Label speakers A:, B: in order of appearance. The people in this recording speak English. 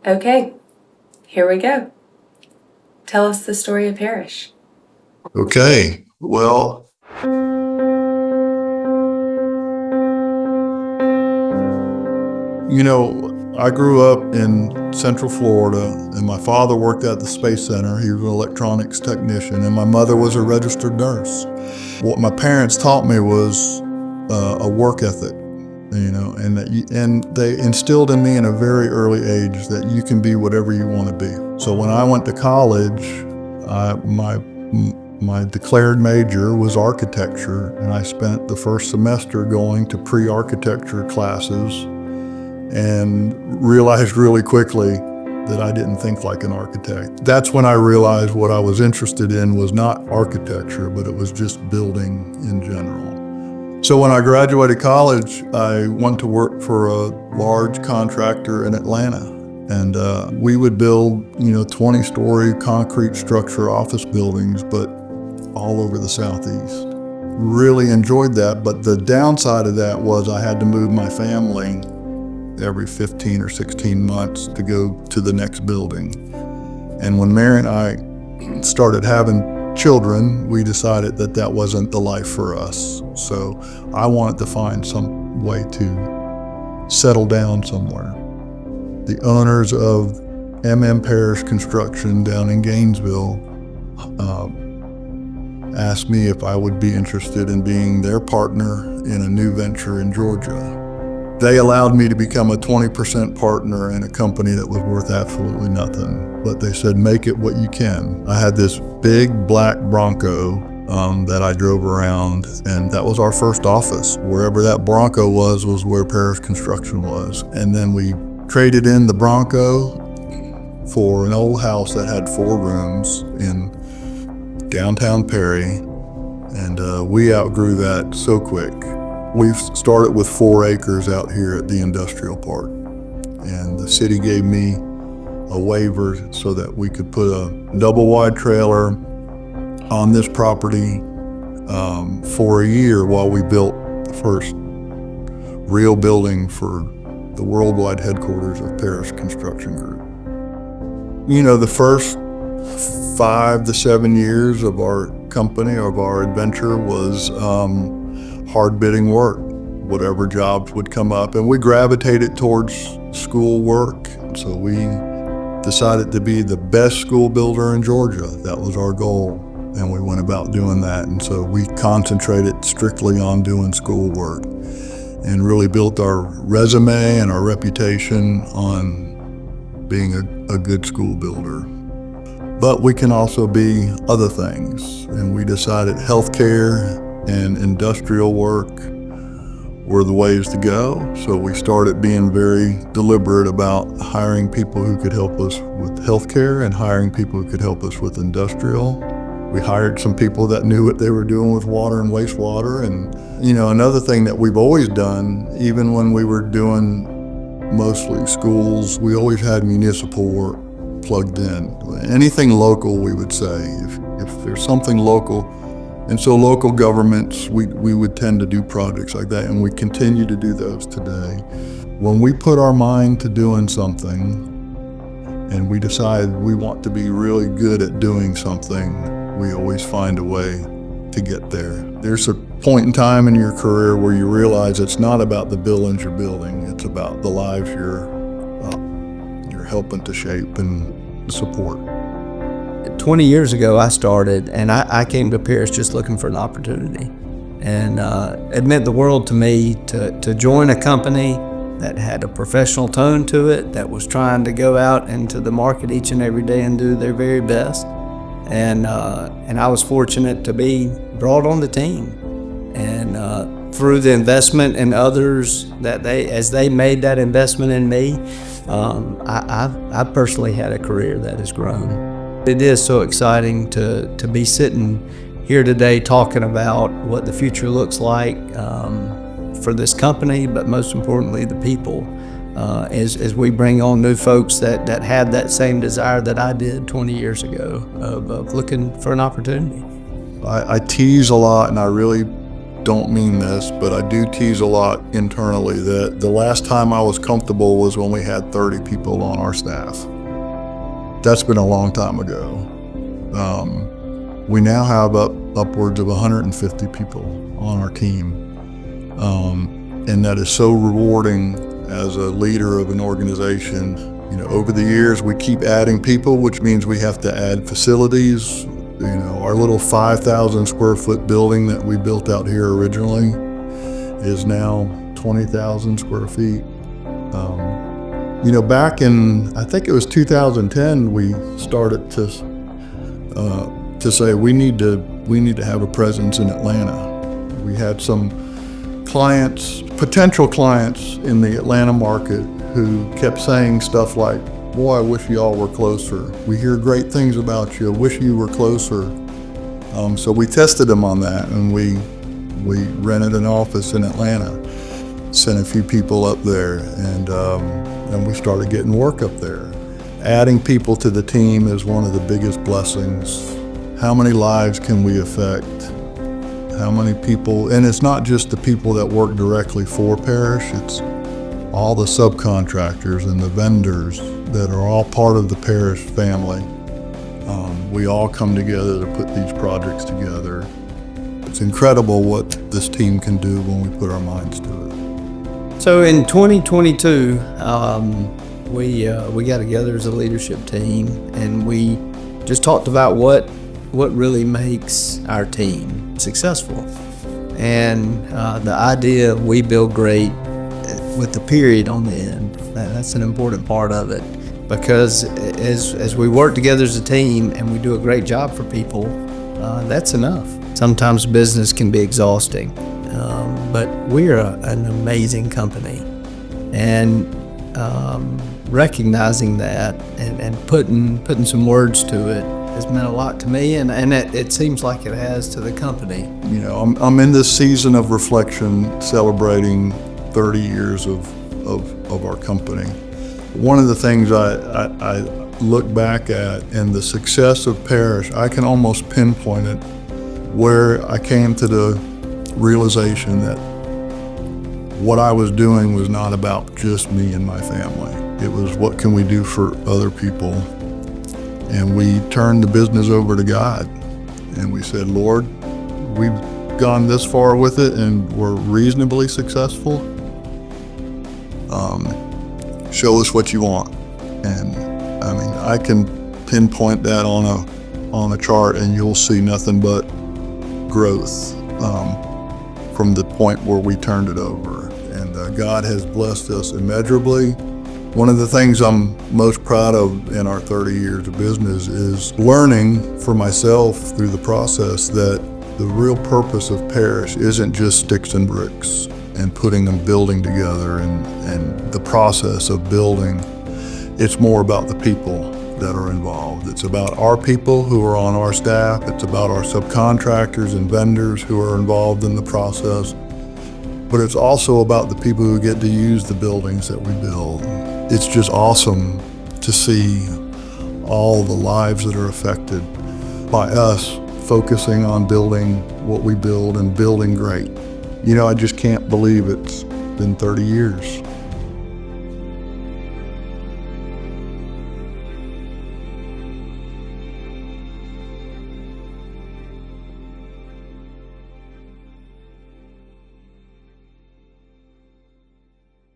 A: Okay, here we go. Tell us the story of Parrish.
B: Okay, well, I grew up in Central Florida, and my father worked at the Space Center. He was an electronics technician, and my mother was a registered nurse. What my parents taught me was a work ethic, and they instilled in me in a very early age that you can be whatever you want to be. So when I went to college, my declared major was architecture, and I spent the first semester going to pre-architecture classes and realized really quickly that I didn't think like an architect. That's when I realized what I was interested in was not architecture, but it was just building in general. So when I graduated college, I went to work for a large contractor in Atlanta. And we would build, 20-story concrete structure office buildings, but all over the Southeast. Really enjoyed that, but the downside of that was I had to move my family every 15 or 16 months to go to the next building. And when Mary and I started having children, we decided that that wasn't the life for us. So I wanted to find some way to settle down somewhere. The owners of M.M. Parrish Construction down in Gainesville asked me if I would be interested in being their partner in a new venture in Georgia. They allowed me to become a 20% partner in a company that was worth absolutely nothing. But they said, make it what you can. I had this big black Bronco that I drove around, and that was our first office. Wherever that Bronco was where Parrish Construction was. And then we traded in the Bronco for an old house that had 4 rooms in downtown Perry, and we outgrew that so quick. We've started with 4 acres out here at the industrial park, and the city gave me a waiver so that we could put a double-wide trailer on this property for a year while we built the first real building for the worldwide headquarters of Parrish Construction Group. The first 5 to 7 years of our company, of our adventure, was hard bidding work, whatever jobs would come up, and we gravitated towards school work. So we decided to be the best school builder in Georgia. That was our goal, and we went about doing that. And so we concentrated strictly on doing school work and really built our resume and our reputation on being a good school builder. But we can also be other things, and we decided healthcare and industrial work were the ways to go. So we started being very deliberate about hiring people who could help us with healthcare and hiring people who could help us with industrial. We hired some people that knew what they were doing with water and wastewater. And another thing that we've always done, even when we were doing mostly schools, we always had municipal work plugged in. Anything local, we would say, if there's something local. And so local governments, we would tend to do projects like that, and we continue to do those today. When we put our mind to doing something and we decide we want to be really good at doing something, we always find a way to get there. There's a point in time in your career where you realize it's not about the buildings you're building, it's about the lives you're helping to shape and support.
C: 20 years ago I started, and I came to Parrish just looking for an opportunity. And it meant the world to me to join a company that had a professional tone to it, that was trying to go out into the market each and every day and do their very best. And I was fortunate to be brought on the team. And through the investment in others, as they made that investment in me, I personally had a career that has grown. It is so exciting to be sitting here today talking about what the future looks like for this company, but most importantly, the people, as we bring on new folks that had that same desire that I did 20 years ago of looking for an opportunity.
B: I tease a lot, and I really don't mean this, but I do tease a lot internally that the last time I was comfortable was when we had 30 people on our staff. That's been a long time ago. We now have upwards of 150 people on our team. And that is so rewarding as a leader of an organization. You know, over the years, we keep adding people, which means we have to add facilities. You know, our little 5,000 square foot building that we built out here originally is now 20,000 square feet. You know, back in, I think it was 2010, we started to say we need to have a presence in Atlanta. We had some clients, potential clients in the Atlanta market who kept saying stuff like, boy, I wish y'all were closer. We hear great things about you. I wish you were closer. So we tested them on that, and we rented an office in Atlanta, sent a few people up there, and we started getting work up there. Adding people to the team is one of the biggest blessings. How many lives can we affect? How many people, and it's not just the people that work directly for Parrish, it's all the subcontractors and the vendors that are all part of the Parrish family. We all come together to put these projects together. It's incredible what this team can do when we put our minds to it.
C: So in 2022, we got together as a leadership team, and we just talked about what really makes our team successful. And the idea we build great with the period on the end, that's an important part of it, because as we work together as a team and we do a great job for people, that's enough. Sometimes business can be exhausting, but we're an amazing company, and recognizing that and putting some words to it has meant a lot to me, and it seems like it has to the company.
B: You know, I'm in this season of reflection, celebrating 30 years of our company. One of the things I look back at and the success of Parrish, I can almost pinpoint it where I came to the realization that what I was doing was not about just me and my family. It was, what can we do for other people? And we turned the business over to God, and we said, Lord, we've gone this far with it and we're reasonably successful. Show us what you want. And I mean, I can pinpoint that on a chart, and you'll see nothing but growth from the point where we turned it over. And God has blessed us immeasurably. One of the things I'm most proud of in our 30 years of business is learning for myself through the process that the real purpose of Parrish isn't just sticks and bricks and putting them, building together, and the process of building. It's more about the people that are involved. It's about our people who are on our staff. It's about our subcontractors and vendors who are involved in the process. But it's also about the people who get to use the buildings that we build. It's just awesome to see all the lives that are affected by us focusing on building what we build and building great. You know, I just can't believe it's been 30 years.